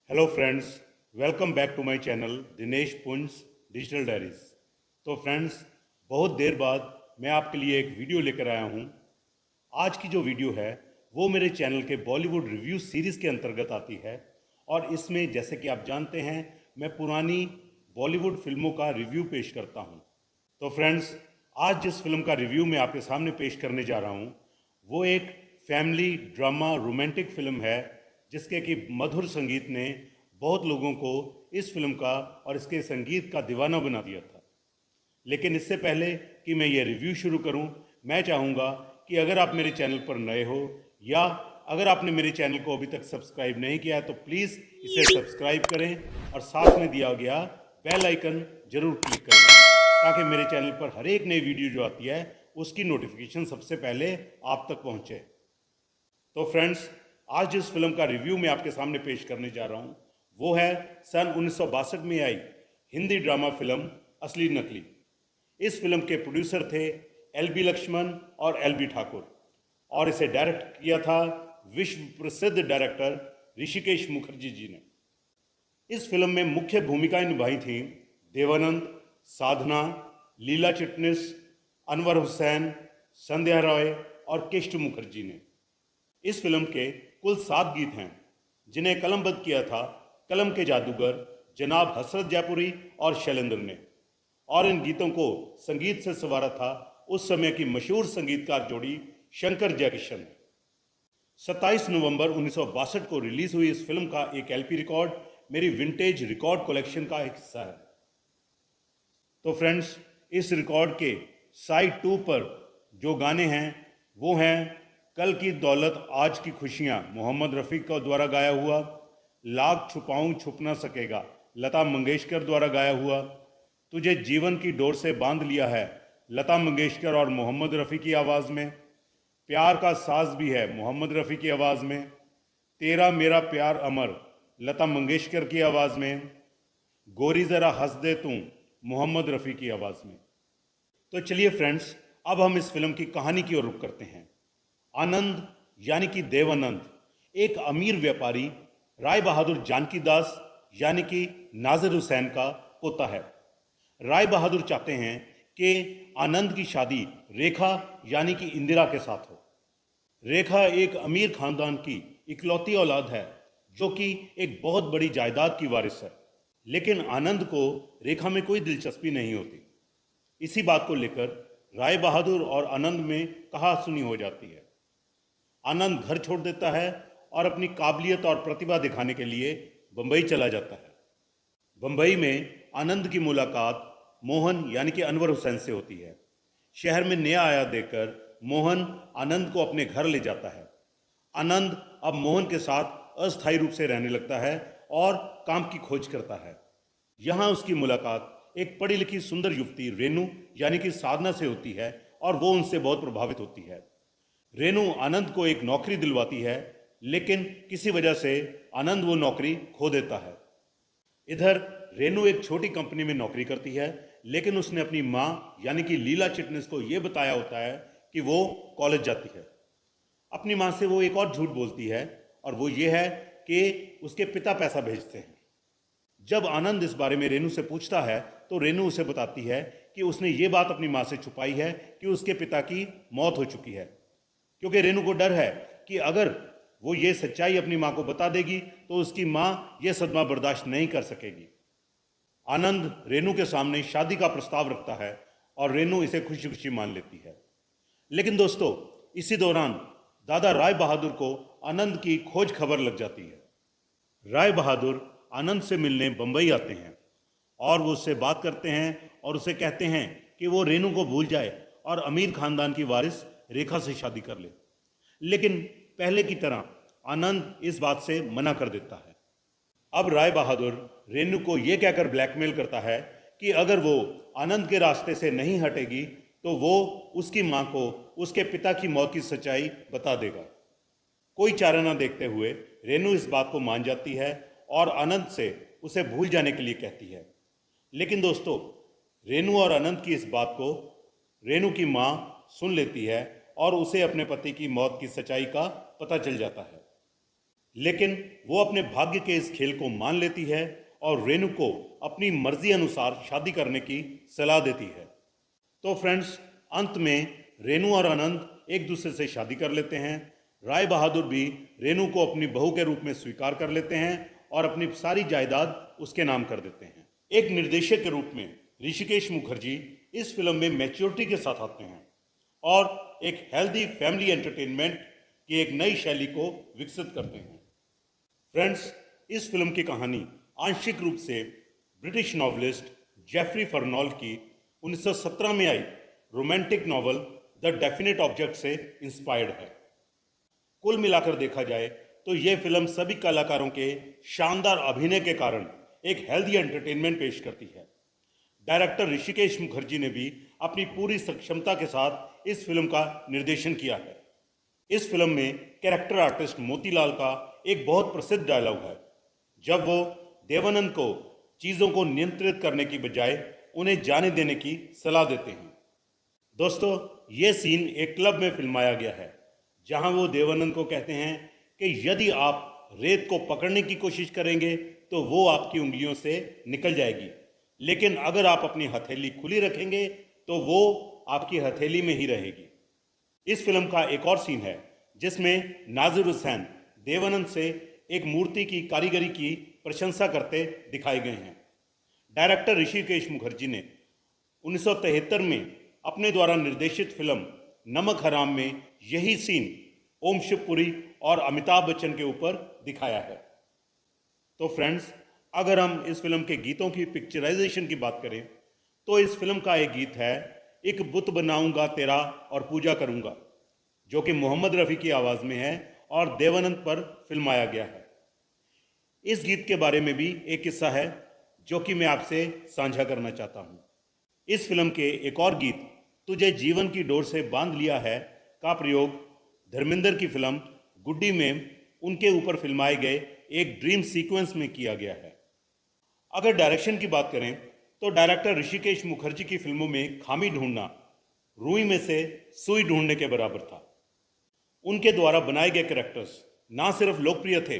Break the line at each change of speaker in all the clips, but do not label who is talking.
Hello friends, welcome back to my channel Dinesh Punj digital diaries. तो friends, बहुत देर बाद मैं आपके लिए एक वीडियो लेकर आया हूँ। आज की जो वीडियो है वो मेरे चैनल के बॉलीवुड रिव्यू सीरीज़ के अंतर्गत आती है और इसमें जैसे कि आप जानते हैं मैं पुरानी बॉलीवुड फिल्मों का रिव्यू पेश करता हूँ। तो फ्रेंड्स, आज जिस फिल्म का रिव्यू मैं आपके सामने पेश करने जा रहा हूँ वो एक फैमिली ड्रामा रोमांटिक फिल्म है जिसके कि मधुर संगीत ने बहुत लोगों को इस फिल्म का और इसके संगीत का दीवाना बना दिया था। लेकिन इससे पहले कि मैं ये रिव्यू शुरू करूं, मैं चाहूँगा कि अगर आप मेरे चैनल पर नए हो या अगर आपने मेरे चैनल को अभी तक सब्सक्राइब नहीं किया है तो प्लीज़ इसे सब्सक्राइब करें और साथ में दिया गया बेल आइकन जरूर क्लिक करें ताकि मेरे चैनल पर हर एक नई वीडियो जो आती है उसकी नोटिफिकेशन सबसे पहले आप तक पहुंचे। तो फ्रेंड्स, आज जिस फिल्म का रिव्यू मैं आपके सामने पेश करने जा रहा हूँ वो है सन 1962 में आई हिंदी ड्रामा फिल्म असली नकली। इस फिल्म के प्रोड्यूसर थे एल बी लक्ष्मण और एल बी ठाकुर और इसे डायरेक्ट किया था विश्व प्रसिद्ध डायरेक्टर ऋषिकेश मुखर्जी जी ने। इस फिल्म में मुख्य भूमिकाएं निभाई थीं देवानंद, साधना, लीला चिटनिस, अनवर हुसैन, संध्या रॉय और केष्ट मुखर्जी ने। इस फिल्म के कुल 7 गीत हैं जिन्हें कलमबद्ध किया था कलम के जादूगर जनाब हसरत जयपुरी और शैलेंद्र ने, और इन गीतों को संगीत से संवारा था उस समय की मशहूर संगीतकार जोड़ी शंकर जयकिशन ने। 27 नवंबर 1962 को रिलीज हुई इस फिल्म का एक एलपी रिकॉर्ड मेरी विंटेज रिकॉर्ड कलेक्शन का एक हिस्सा है। तो फ्रेंड्स, इस रिकॉर्ड के साइड 2 पर जो गाने हैं वो हैं कल की दौलत आज की खुशियां मोहम्मद रफ़ी का द्वारा गाया हुआ, लाख छुपाऊं छुप ना सकेगा लता मंगेशकर द्वारा गाया हुआ, तुझे जीवन की डोर से बांध लिया है लता मंगेशकर और मोहम्मद रफ़ी की आवाज़ में, प्यार का साज भी है मोहम्मद रफ़ी की आवाज़ में, तेरा मेरा प्यार अमर लता मंगेशकर की आवाज़ में, गोरी ज़रा हंस दे तू मोहम्मद रफ़ी की आवाज़ में। तो चलिए फ्रेंड्स, अब हम इस फिल्म की कहानी की ओर रुख करते हैं। आनंद यानी कि देवानंद एक अमीर व्यापारी राय बहादुर जानकी दास यानी कि नाजिर हुसैन का पोता है। राय बहादुर चाहते हैं कि आनंद की शादी रेखा यानी कि इंदिरा के साथ हो। रेखा एक अमीर खानदान की इकलौती औलाद है जो कि एक बहुत बड़ी जायदाद की वारिस है, लेकिन आनंद को रेखा में कोई दिलचस्पी नहीं होती। इसी बात को लेकर राय बहादुर और आनंद में कहासुनी हो जाती है। आनंद घर छोड़ देता है और अपनी काबिलियत और प्रतिभा दिखाने के लिए बंबई चला जाता है। बंबई में आनंद की मुलाकात मोहन यानी कि अनवर हुसैन से होती है। शहर में नया आया देखकर मोहन आनंद को अपने घर ले जाता है। आनंद अब मोहन के साथ अस्थायी रूप से रहने लगता है और काम की खोज करता है। यहाँ उसकी मुलाकात एक पढ़ी लिखी सुंदर युवती रेनू यानी कि साधना से होती है और वो उनसे बहुत प्रभावित होती है। रेनू आनंद को एक नौकरी दिलवाती है, लेकिन किसी वजह से आनंद वो नौकरी खो देता है। इधर रेनू एक छोटी कंपनी में नौकरी करती है, लेकिन उसने अपनी माँ यानी कि लीला चिटनिस को ये बताया होता है कि वो कॉलेज जाती है। अपनी माँ से वो एक और झूठ बोलती है और वो ये है कि उसके पिता पैसा भेजते हैं। जब आनंद इस बारे में रेनू से पूछता है तो रेनू उसे बताती है कि उसने ये बात अपनी माँ से छुपाई है कि उसके पिता की मौत हो चुकी है, क्योंकि रेनू को डर है कि अगर वो ये सच्चाई अपनी माँ को बता देगी तो उसकी माँ ये सदमा बर्दाश्त नहीं कर सकेगी। आनंद रेनू के सामने शादी का प्रस्ताव रखता है और रेनू इसे खुशी खुशी मान लेती है। लेकिन दोस्तों, इसी दौरान दादा राय बहादुर को आनंद की खोज खबर लग जाती है। राय बहादुर आनंद से मिलने बंबई आते हैं और वो उससे बात करते हैं और उसे कहते हैं कि वो रेनू को भूल जाए और अमीर खानदान की वारिस रेखा से शादी कर ले। लेकिन पहले की तरह आनंद इस बात से मना कर देता है। अब राय बहादुर रेनू को यह कहकर ब्लैकमेल करता है कि अगर वो आनंद के रास्ते से नहीं हटेगी तो वो उसकी माँ को उसके पिता की मौत की सच्चाई बता देगा। कोई चारा न देखते हुए रेनू इस बात को मान जाती है और आनंद से उसे भूल जाने के लिए कहती है। लेकिन दोस्तों, रेनू और आनंद की इस बात को रेनू की माँ सुन लेती है और उसे अपने पति की मौत की सच्चाई का पता चल जाता है। लेकिन वो अपने भाग्य के इस खेल को मान लेती है और रेणु को अपनी मर्जी अनुसार शादी करने की सलाह देती है। तो फ्रेंड्स, अंत में रेणु और आनंद एक दूसरे से शादी कर लेते हैं। राय बहादुर भी रेणु को अपनी बहू के रूप में स्वीकार कर लेते हैं और अपनी सारी जायदाद उसके नाम कर देते हैं। एक निर्देशक के रूप में ऋषिकेश मुखर्जी इस फिल्म में मैच्योरिटी के साथ आते हैं और एक हेल्दी फैमिली एंटरटेनमेंट की एक नई शैली को विकसित करते हैं। फ्रेंड्स, इस फिल्म की कहानी आंशिक रूप से ब्रिटिश नॉवलिस्ट जेफरी फर्नॉल की 1917 में आई romantic novel the definite object से इंस्पायर्ड है। कुल मिलाकर देखा जाए तो यह फिल्म सभी कलाकारों के शानदार अभिनय के कारण एक हेल्दी एंटरटेनमेंट पेश करती है। डायरेक्टर ऋषिकेश मुखर्जी ने भी अपनी पूरी सक्षमता के साथ इस फिल्म का निर्देशन किया है। इस फिल्म में कैरेक्टर आर्टिस्ट मोतीलाल का एक बहुत प्रसिद्ध डायलॉग है, जब वो देवानंद को चीजों को नियंत्रित करने की बजाय उन्हें जाने देने की सलाह देते हैं। दोस्तों, ये सीन एक क्लब में फिल्माया गया है, जहां वो देवानंद को कहते हैं कि यदि आप रेत को पकड़ने की कोशिश करेंगे तो वो आपकी उंगलियों से निकल जाएगी, लेकिन अगर आप अपनी हथेली खुली रखेंगे तो वो आपकी हथेली में ही रहेगी। इस फिल्म का एक और सीन है जिसमें नाजिर हुसैन देवानंद से एक मूर्ति की कारीगरी की प्रशंसा करते दिखाए गए हैं। डायरेक्टर ऋषिकेश मुखर्जी ने 1973 में अपने द्वारा निर्देशित फिल्म नमक हराम में यही सीन ओम शिवपुरी और अमिताभ बच्चन के ऊपर दिखाया है। तो फ्रेंड्स, अगर हम इस फिल्म के गीतों की पिक्चराइजेशन की बात करें तो इस फिल्म का एक गीत है, एक बुत बनाऊंगा तेरा और पूजा करूंगा, जो कि मोहम्मद रफ़ी की आवाज़ में है और देवानंद पर फिल्माया गया है। इस गीत के बारे में भी एक किस्सा है जो कि मैं आपसे साझा करना चाहता हूँ। इस फिल्म के एक और गीत तुझे जीवन की डोर से बांध लिया है का प्रयोग धर्मेंद्र की फिल्म गुड्डी में उनके ऊपर फिल्माए गए एक ड्रीम सीक्वेंस में किया गया है। अगर डायरेक्शन की बात करें तो डायरेक्टर ऋषिकेश मुखर्जी की फिल्मों में खामी ढूंढना रुई में से सुई ढूंढने के बराबर था। उनके द्वारा बनाए गए कैरेक्टर्स ना सिर्फ लोकप्रिय थे,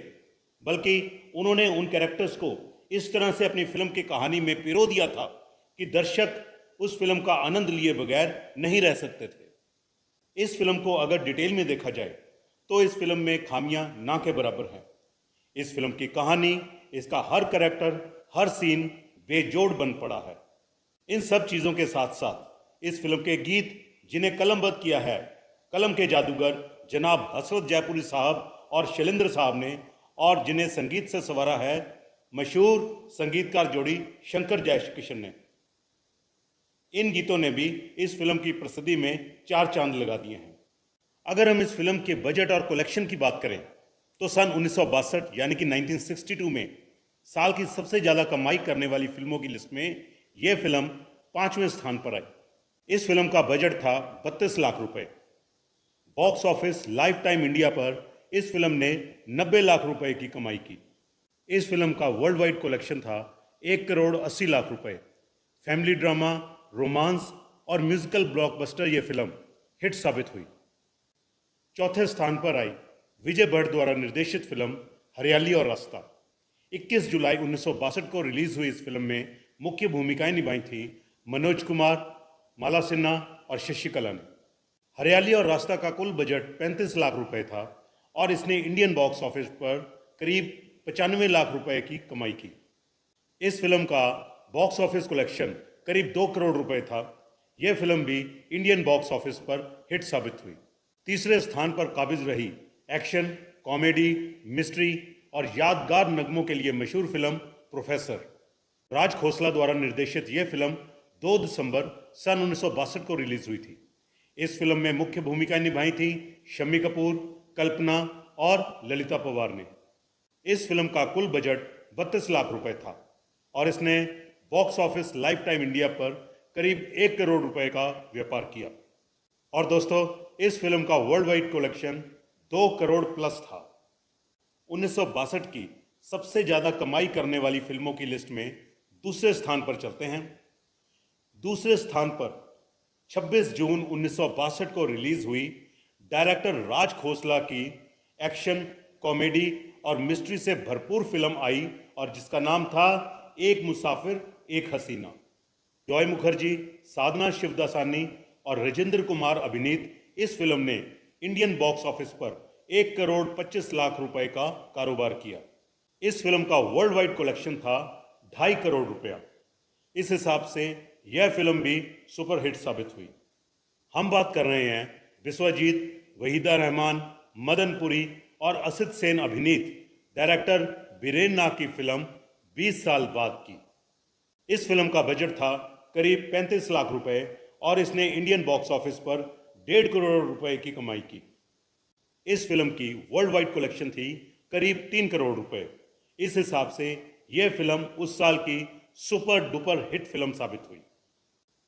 बल्कि उन्होंने उन कैरेक्टर्स को इस तरह से अपनी फिल्म की कहानी में पिरो दिया था कि दर्शक उस फिल्म का आनंद लिए बगैर नहीं रह सकते थे। इस फिल्म को अगर डिटेल में देखा जाए तो इस फिल्म में खामियां ना के बराबर हैं। इस फिल्म की कहानी, इसका हर कैरेक्टर, हर सीन बेजोड़ बन पड़ा है। इन सब चीज़ों के साथ साथ इस फिल्म के गीत, जिन्हें कलमबद्ध किया है कलम के जादूगर जनाब हसरत जयपुरी साहब और शैलेंद्र साहब ने, और जिन्हें संगीत से संवारा है मशहूर संगीतकार जोड़ी शंकर जयकिशन ने, इन गीतों ने भी इस फिल्म की प्रसिद्धि में चार चांद लगा दिए हैं। अगर हम इस फिल्म के बजट और कलेक्शन की बात करें तो सन 1962 यानी कि 1962 में साल की सबसे ज़्यादा कमाई करने वाली फिल्मों की लिस्ट में यह फिल्म 5वें स्थान पर आई। इस फिल्म का बजट था 32 लाख रुपए। Box office life time India पर इस फिल्म ने 90 लाख रुपए की कमाई की। इस फिल्म का वर्ल्ड वाइड कलेक्शन था 1 करोड़ 80 लाख रुपए। फैमिली ड्रामा, रोमांस और म्यूजिकल ब्लॉकबस्टर यह फिल्म हिट साबित हुई। चौथे स्थान पर आई विजय भट्ट द्वारा निर्देशित फिल्म हरियाली और रास्ता। 21 जुलाई 1962 को रिलीज हुई इस फिल्म में मुख्य भूमिकाएं निभाई थी मनोज कुमार, माला सिन्हा और शशिकला ने। हरियाली और रास्ता का कुल बजट 35 लाख रुपए था और इसने इंडियन बॉक्स ऑफिस पर करीब 95 लाख रुपए की कमाई की। इस फिल्म का बॉक्स ऑफिस कलेक्शन करीब 2 करोड़ रुपए था। यह फिल्म भी इंडियन बॉक्स ऑफिस पर हिट साबित हुई। तीसरे स्थान पर काबिज रही एक्शन, कॉमेडी, मिस्ट्री और यादगार नगमों के लिए मशहूर फिल्म प्रोफेसर। राज खोसला द्वारा निर्देशित यह फिल्म 2 दिसंबर सन 1962 को रिलीज हुई थी। इस फिल्म में मुख्य भूमिकाएं निभाई थी शम्मी कपूर, कल्पना और ललिता पवार ने। इस फिल्म का कुल बजट 32 लाख रुपए था और इसने box office life time India पर करीब 1 करोड़ रुपए का व्यापार किया। और दोस्तों, इस फिल्म का world wide collection 2 crore plus था। 1962 की सबसे ज्यादा कमाई करने वाली फिल्मों की लिस्ट में दूसरे स्थान पर चलते हैं। दूसरे स्थान पर 26 जून 1962 को रिलीज हुई डायरेक्टर राज खोसला की एक्शन, कॉमेडी और मिस्ट्री से भरपूर फिल्म आई और जिसका नाम था एक मुसाफिर एक हसीना। जॉय मुखर्जी, साधना शिवदासानी और राजेंद्र कुमार अभिनीत इस फिल्म ने इंडियन बॉक्स ऑफिस पर 1,25,00,000 रुपए का कारोबार किया। इस फिल्म का वर्ल्ड वाइड कलेक्शन था 2.5 करोड़ रुपया। इस हिसाब से यह फिल्म भी सुपरहिट साबित हुई। हम बात कर रहे हैं विश्वजीत, वहीदा रहमान, मदन पुरी और असित सेन अभिनीत डायरेक्टर बीरेन नाग की फिल्म 20 साल बाद की। इस फिल्म का बजट था करीब 35 लाख रुपए और इसने इंडियन बॉक्स ऑफिस पर 1.5 करोड़ रुपए की कमाई की। इस फिल्म की वर्ल्ड वाइड कलेक्शन थी करीब 3 करोड़ रुपए। इस हिसाब से यह फिल्म उस साल की सुपर डुपर हिट फिल्म साबित हुई।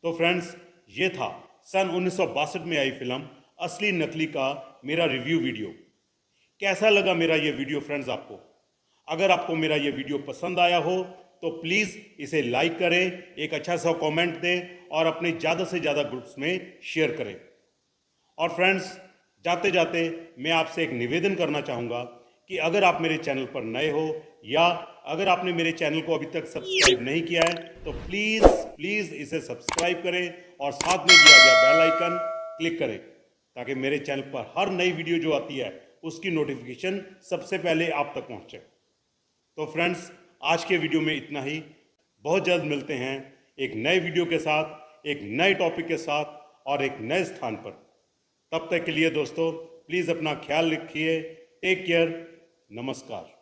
तो फ्रेंड्स, ये था सन 1962 में आई फिल्म असली नकली का मेरा रिव्यू वीडियो। कैसा लगा मेरा ये वीडियो फ्रेंड्स आपको? अगर आपको मेरा ये वीडियो पसंद आया हो तो प्लीज़ इसे लाइक करें, एक अच्छा सा कमेंट दें और अपने ज़्यादा से ज़्यादा ग्रुप्स में शेयर करें। और फ्रेंड्स, जाते जाते मैं आपसे एक निवेदन करना चाहूँगा कि अगर आप मेरे चैनल पर नए हो या अगर आपने मेरे चैनल को अभी तक सब्सक्राइब नहीं किया है तो प्लीज़ इसे सब्सक्राइब करें और साथ में दिया गया बेल आइकन क्लिक करें ताकि मेरे चैनल पर हर नई वीडियो जो आती है उसकी नोटिफिकेशन सबसे पहले आप तक पहुंचे। तो फ्रेंड्स, आज के वीडियो में इतना ही। बहुत जल्द मिलते हैं एक नए वीडियो के साथ, एक नए टॉपिक के साथ और एक नए स्थान पर। तब तक के लिए दोस्तों प्लीज़ अपना ख्याल रखिए। Take care. नमस्कार।